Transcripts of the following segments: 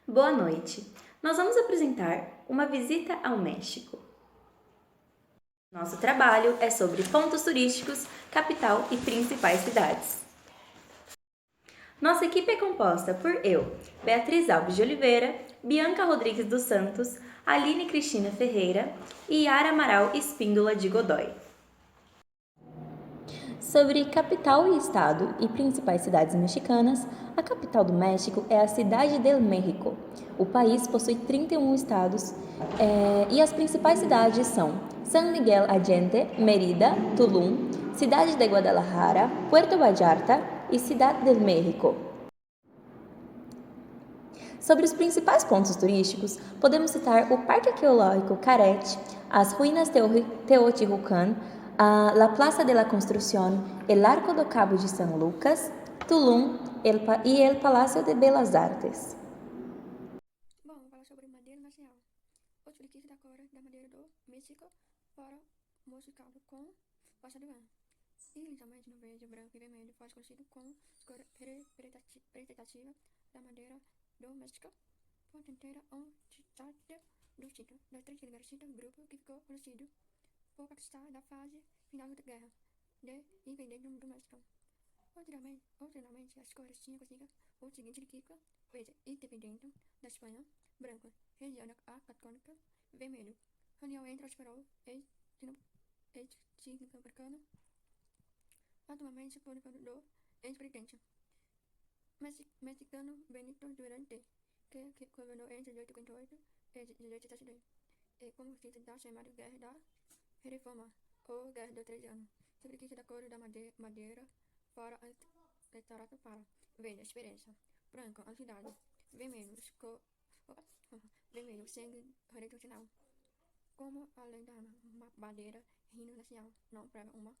Boa noite! Nós vamos apresentar uma visita ao México. Nosso trabalho é sobre pontos turísticos, capital e principais cidades. Nossa equipe é composta por eu, Beatriz Alves de Oliveira, Bianca Rodrigues dos Santos, Aline Cristina Ferreira e Yara Amaral Espíndola de Godoy. Sobre capital e estado e principais cidades mexicanas, a capital do México é a Cidade de México. O país possui 31 estados e as principais cidades são San Miguel Allende, Mérida, Tulum, Cidade de Guadalajara, Puerto Vallarta e Cidade de México. Sobre os principais pontos turísticos, podemos citar o Parque Arqueológico Caret, as ruínas Teotihuacan, la Plaza de la Construcción, el Arco do Cabo de San Lucas, Tulum e el Palácio de Belas Artes. Bom, vou falar sobre madeira nacional. Os friquis da cor da madeira do México foram modificados com rocha de lã. Inicialmente no verde, branco e vermelho, foi conhecido como cor representativa da madeira do México. Ponto inteira um ditado do título das três lideranças do grupo que ficou conhecido por participar da fase final da guerra de independência do México. Originalmente, as cores tinham consigo o seguinte crítica: verde, independente da Espanha; branco, região acatônica; vermelho, união entre o espanhol e latino-americano. Atualmente, por do ex-presidente mexicano Benito Durante, que governou entre 1858 e 1872, e como título da chamada Guerra da Reforma, ou Guerra dos 13 anos. Sobre a da cor da madeira, fora retrato para verde, experiência; branco, a cidade; vermelho, vermelho, sangue regional. Como além da madeira, hino nacional não prega uma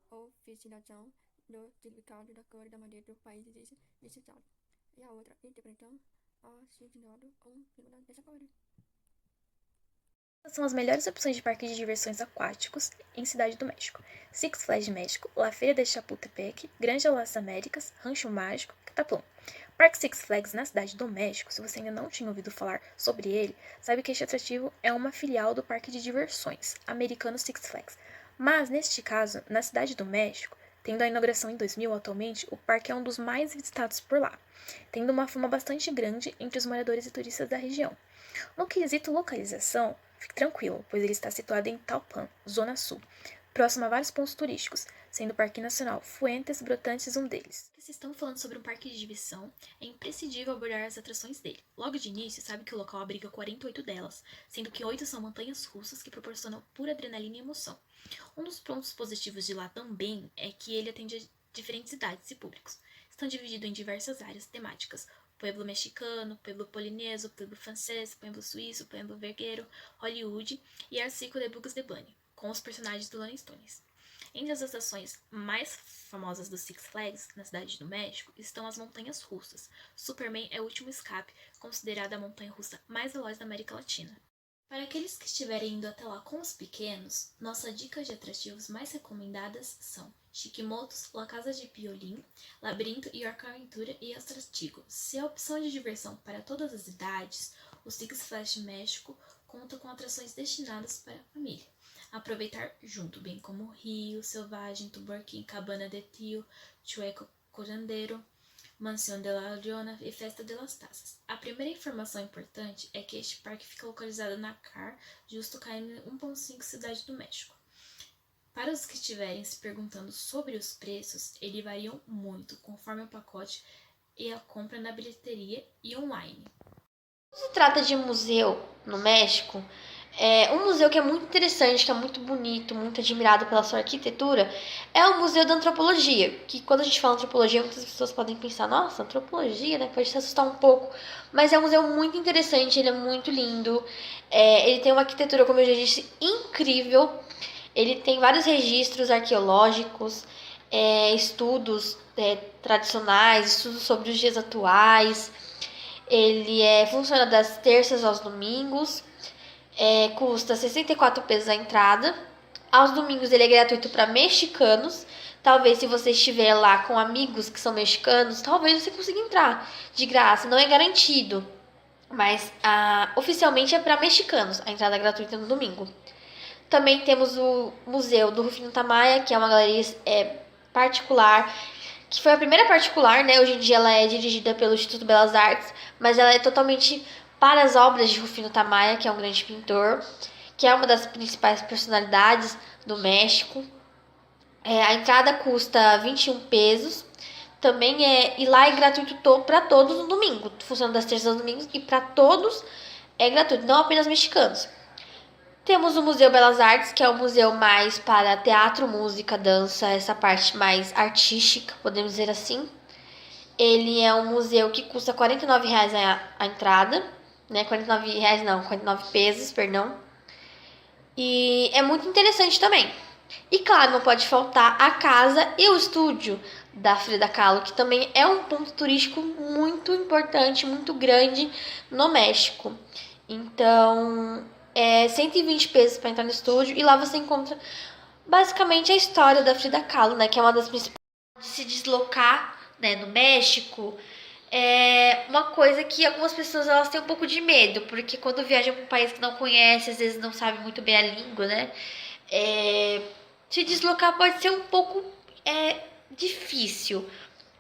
oficialização do significado da cor da madeira do país licitado, e a outra interpretando a significado dessa cor. Essas são as melhores opções de parques de diversões aquáticos em Cidade do México: Six Flags de México, La Feria de Chapultepec, Granja Las Américas, Rancho Mágico, Cataplum. Parque Six Flags na Cidade do México, se você ainda não tinha ouvido falar sobre ele, sabe que este atrativo é uma filial do parque de diversões americano Six Flags. Mas, neste caso, na Cidade do México, tendo a inauguração em 2000 atualmente, o parque é um dos mais visitados por lá, tendo uma fama bastante grande entre os moradores e turistas da região. No quesito localização, fique tranquilo, pois ele está situado em Talpan, Zona Sul, próximo a vários pontos turísticos, sendo o Parque Nacional Fuentes Brotantes um deles. Se estamos falando sobre um parque de diversão, é imprescindível abordar as atrações dele. Logo de início, sabe que o local abriga 48 delas, sendo que 8 são montanhas russas que proporcionam pura adrenalina e emoção. Um dos pontos positivos de lá também é que ele atende a diferentes idades e públicos. Estão divididos em diversas áreas temáticas: pueblo mexicano, pueblo polineso, pueblo francês, pueblo suíço, pueblo vergueiro, Hollywood e Arcico de Bugs de Bunny, com os personagens do Looney Tunes. Entre as atrações mais famosas do Six Flags, na Cidade do México, estão as montanhas russas. Superman é o último escape, considerada a montanha russa mais veloz da América Latina. Para aqueles que estiverem indo até lá com os pequenos, nossas dicas de atrativos mais recomendadas são Chiquimotos, La Casa de Piolín, Labirinto e Orca Aventura e Astratigo. Se a opção de diversão para todas as idades, o Six Flags México conta com atrações destinadas para a família aproveitar junto, bem como Rio Selvagem, Tuborquim, Cabana de Tio, Chueco Curandeiro, Mansão de la Llorona e Festa de las Tazas. A primeira informação importante é que este parque fica localizado na CAR, justo caindo em 1.5 Cidade do México. Para os que estiverem se perguntando sobre os preços, eles variam muito conforme o pacote e a compra na bilheteria e online. Quando se trata de museu no México, um museu que é muito interessante, que é muito bonito, muito admirado pela sua arquitetura, é o Museu da Antropologia, que quando a gente fala antropologia, muitas pessoas podem pensar, nossa, antropologia, né? Pode se assustar um pouco, mas é um museu muito interessante, ele é muito lindo, ele tem uma arquitetura, como eu já disse, incrível, ele tem vários registros arqueológicos, estudos tradicionais, estudos sobre os dias atuais. Ele funciona das terças aos domingos, custa 64 pesos a entrada. Aos domingos ele é gratuito para mexicanos, Talvez se você estiver lá com amigos que são mexicanos, talvez você consiga entrar de graça. Não é garantido, mas oficialmente é para mexicanos, a entrada gratuita no domingo. Também temos o Museu do Rufino Tamayo, que é uma galeria particular, que foi a primeira particular, né? Hoje em dia ela é dirigida pelo Instituto Belas Artes, mas ela é totalmente para as obras de Rufino Tamayo, que é um grande pintor, que é uma das principais personalidades do México. A entrada custa 21 pesos. Também e lá é gratuito para todos no domingo. Funciona das terças aos domingos e para todos é gratuito, não apenas mexicanos. Temos o Museu Belas Artes, que é um museu mais para teatro, música, dança, essa parte mais artística, podemos dizer assim. Ele é um museu que custa R$ 49 a entrada, né? R$ 49 não, 49 pesos, perdão. E é muito interessante também. E claro, não pode faltar a casa e o estúdio da Frida Kahlo, que também é um ponto turístico muito importante, muito grande no México. Então, é 120 pesos para entrar no estúdio e lá você encontra basicamente a história da Frida Kahlo, né, que é uma das principais de se deslocar, né, no México. É uma coisa que algumas pessoas elas têm um pouco de medo, porque quando viajam para um país que não conhece, às vezes não sabe muito bem a língua, né? Se deslocar pode ser um pouco difícil.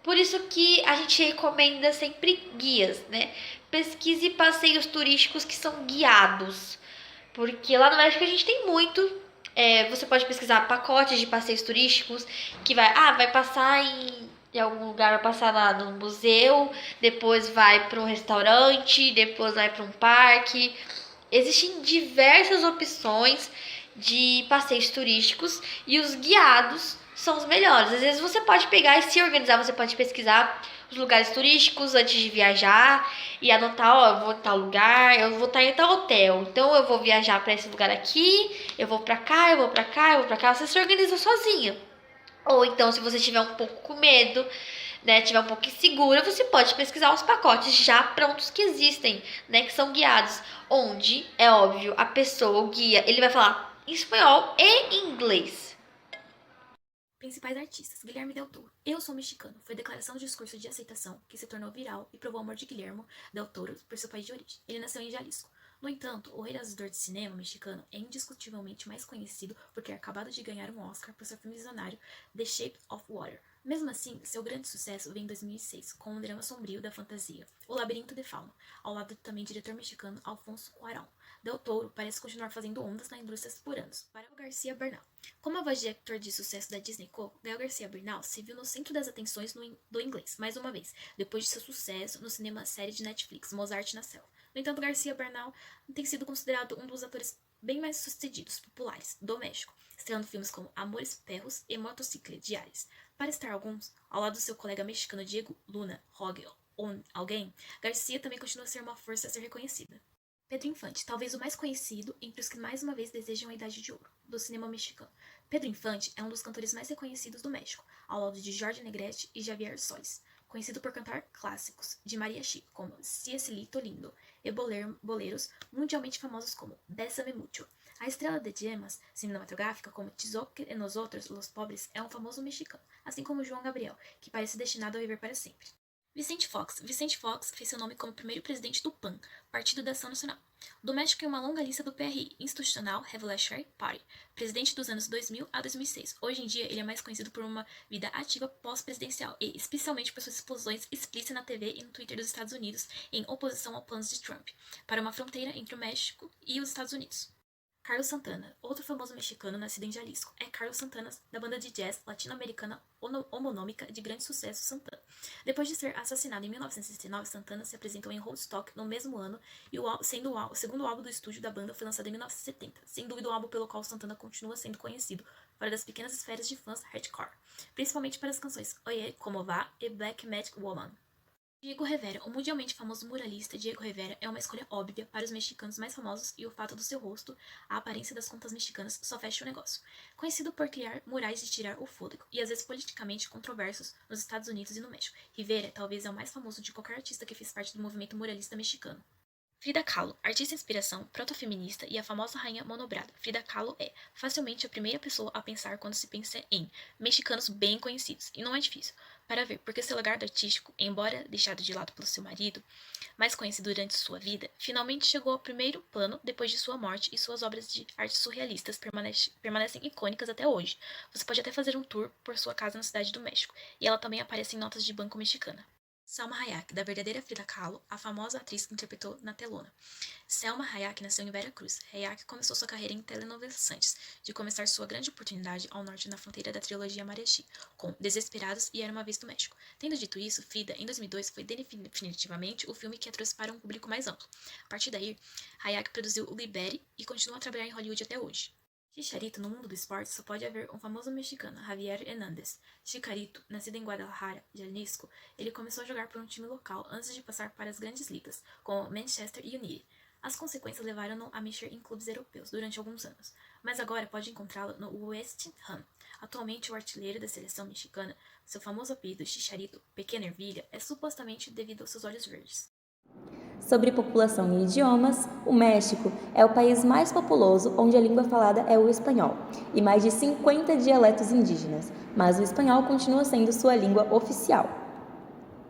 Por isso que a gente recomenda sempre guias, né? Pesquise passeios turísticos que são guiados. Porque lá no México a gente tem muito. Você pode pesquisar pacotes de passeios turísticos que vai passar em algum lugar, vai passar lá no museu, depois vai para um restaurante, depois vai para um parque. Existem diversas opções de passeios turísticos e os guiados são os melhores. Às vezes você pode pegar e se organizar, você pode pesquisar os lugares turísticos antes de viajar e anotar, eu vou em tal lugar, eu vou estar em tal hotel, então eu vou viajar para esse lugar aqui, eu vou para cá, eu vou para cá, eu vou para cá, você se organiza sozinha. Ou então, se você estiver um pouco com medo, né, estiver um pouco insegura, você pode pesquisar os pacotes já prontos que existem, né, que são guiados, onde, é óbvio, a pessoa, o guia, ele vai falar em espanhol e inglês. Principais artistas: Guilherme Del Toro. Eu sou mexicano. Foi a declaração de discurso de aceitação que se tornou viral e provou o amor de Guilherme Del Toro por seu país de origem. Ele nasceu em Jalisco. No entanto, o realizador de cinema mexicano é indiscutivelmente mais conhecido por ter acabado de ganhar um Oscar por seu filme visionário The Shape of Water. Mesmo assim, seu grande sucesso vem em 2006, com o drama sombrio da fantasia, O Labirinto de Fauno, ao lado do também diretor mexicano Alfonso Cuarón. Del Toro parece continuar fazendo ondas na indústria por anos. Para o Garcia Bernal. Como a voz de actor de sucesso da Disney Co., Gael Garcia Bernal se viu no centro das atenções do inglês, mais uma vez, depois de seu sucesso no cinema série de Netflix, Mozart na Selva. No entanto, Garcia Bernal tem sido considerado um dos atores bem mais sucedidos, populares, do México, estrelando filmes como Amores Perros e Motocicleta Diárias. Para estar alguns, ao lado do seu colega mexicano Diego Luna, Rogel ou alguém, Garcia também continua a ser uma força a ser reconhecida. Pedro Infante, talvez o mais conhecido entre os que mais uma vez desejam a Idade de Ouro, do cinema mexicano. Pedro Infante é um dos cantores mais reconhecidos do México, ao lado de Jorge Negrete e Javier Solís, conhecido por cantar clássicos de Maria Chico, como Cielito Lindo, e boleros mundialmente famosos como Bésame Mucho. A estrela de gemas cinematográfica como Tizoc e Nosotros, Los Pobres, é um famoso mexicano, assim como João Gabriel, que parece destinado a viver para sempre. Vicente Fox. Vicente Fox fez seu nome como primeiro presidente do PAN, Partido da Ação Nacional. Do México, em uma longa lista do PRI, Institutional Revolutionary Party, presidente dos anos 2000 a 2006. Hoje em dia, ele é mais conhecido por uma vida ativa pós-presidencial e, especialmente, por suas explosões explícitas na TV e no Twitter dos Estados Unidos em oposição ao planos de Trump para uma fronteira entre o México e os Estados Unidos. Carlos Santana, outro famoso mexicano nascido em Jalisco, é Carlos Santana, da banda de jazz latino-americana homonômica de grande sucesso Santana. Depois de ser assassinado em 1969, Santana se apresentou em Woodstock no mesmo ano, e o segundo álbum do estúdio da banda foi lançado em 1970, sem dúvida o álbum pelo qual Santana continua sendo conhecido fora das pequenas esferas de fãs hardcore, principalmente para as canções Oye, Como Va e Black Magic Woman. Diego Rivera, o mundialmente famoso muralista Diego Rivera, é uma escolha óbvia para os mexicanos mais famosos e o fato do seu rosto, a aparência das contas mexicanas, só fecha o negócio. Conhecido por criar murais de tirar o fôlego e às vezes politicamente controversos nos Estados Unidos e no México, Rivera talvez é o mais famoso de qualquer artista que fez parte do movimento muralista mexicano. Frida Kahlo, artista inspiração, protofeminista e a famosa rainha monobrada. Frida Kahlo é facilmente a primeira pessoa a pensar quando se pensa em mexicanos bem conhecidos, e não é difícil para ver, porque seu legado artístico, embora deixado de lado pelo seu marido, mais conhecido durante sua vida, finalmente chegou ao primeiro plano depois de sua morte e suas obras de arte surrealistas permanecem icônicas até hoje. Você pode até fazer um tour por sua casa na cidade do México, e ela também aparece em notas de banco mexicana. Salma Hayek, da verdadeira Frida Kahlo, a famosa atriz que interpretou na telona. Selma Hayek nasceu em Veracruz. Hayek começou sua carreira em telenovelas antes de começar sua grande oportunidade ao norte na fronteira da trilogia Mariachi, com Desesperados e Era uma Vez no México. Tendo dito isso, Frida, em 2002, foi definitivamente o filme que a trouxe para um público mais amplo. A partir daí, Hayek produziu o Libere e continua a trabalhar em Hollywood até hoje. Chicharito, no mundo do esporte, só pode haver um famoso mexicano, Javier Hernández. Chicharito, nascido em Guadalajara, Jalisco, ele começou a jogar por um time local antes de passar para as grandes ligas, como Manchester United. As consequências levaram-no a mexer em clubes europeus durante alguns anos, mas agora pode encontrá-lo no West Ham. Atualmente, o artilheiro da seleção mexicana, seu famoso apelido Chicharito, Pequena Ervilha, é supostamente devido aos seus olhos verdes. Sobre população e idiomas, o México é o país mais populoso onde a língua falada é o espanhol, e mais de 50 dialetos indígenas, mas o espanhol continua sendo sua língua oficial.